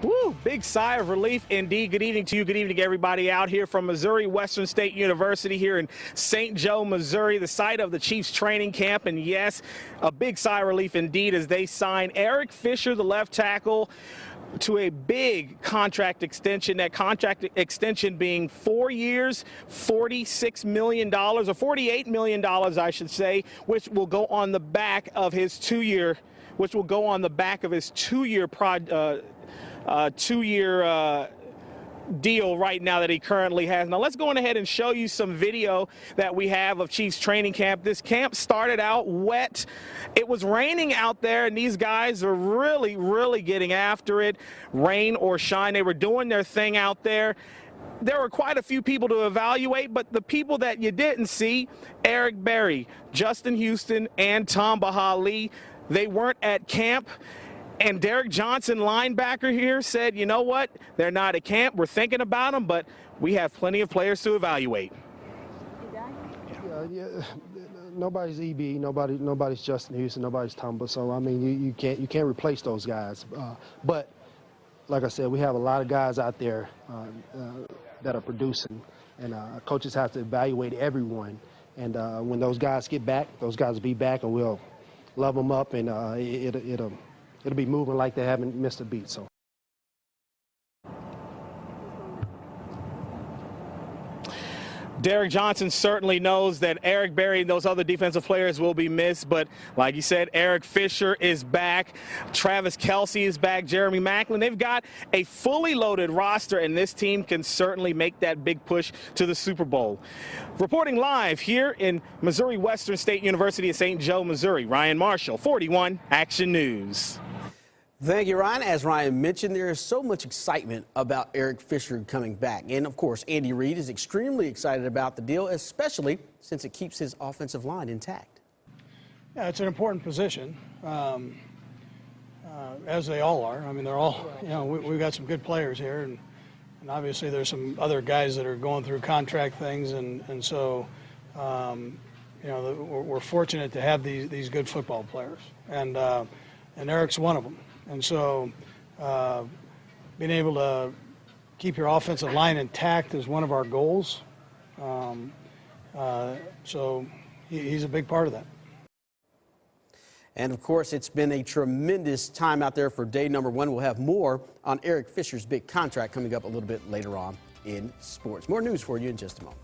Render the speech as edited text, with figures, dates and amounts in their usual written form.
Woo, big sigh of relief indeed. Good evening to you. Good evening, everybody out here from Missouri Western State University here in St. Joe, Missouri, the site of the Chiefs training camp. And yes, a big sigh of relief indeed as they sign Eric Fisher, the left tackle, to a big contract extension. That contract extension being 4 years, $46 million, or $48 million, I should say, which will go on the back of his two-year deal right now that he currently has. Now let's go on ahead and show you some video that we have of Chiefs training camp. This camp started out wet. It was raining out there, and these guys are really getting after it. Rain or shine, they were doing their thing out there. There were quite a few people to evaluate, but the people that you didn't see, Eric Berry, Justin Houston, and Tom Bahali, they weren't at camp. And Derek Johnson, linebacker here, said, you know what, they're not at camp. We're thinking about them, but we have plenty of players to evaluate. Yeah, nobody's EB, nobody's Justin Houston, nobody's Tom. So I mean, you can't replace those guys. But like I said, we have a lot of guys out there that are producing, and coaches have to evaluate everyone. And when those guys get back, those guys will be back, and we'll love them up, and it'll be moving like they haven't missed a beat. So. Derek Johnson certainly knows that Eric Berry and those other defensive players will be missed, but like you said, Eric Fisher is back, Travis Kelce is back, Jeremy Maclin. They've got a fully loaded roster, and this team can certainly make that big push to the Super Bowl. Reporting live here in Missouri Western State University in St. Joe, Missouri, Ryan Marshall, 41 Action News. Thank you, Ryan. As Ryan mentioned, there is so much excitement about Eric Fisher coming back. And, of course, Andy Reid is extremely excited about the deal, especially since it keeps his offensive line intact. Yeah, it's an important position, as they all are. I mean, they're all, we've got some good players here, and obviously there's some other guys that are going through contract things, and so, we're fortunate to have these good football players, and Eric's one of them. And so being able to keep your offensive line intact is one of our goals. So he's a big part of that. And, of course, it's been a tremendous time out there for day number one. We'll have more on Eric Fisher's big contract coming up a little bit later on in sports. More news for you in just a moment.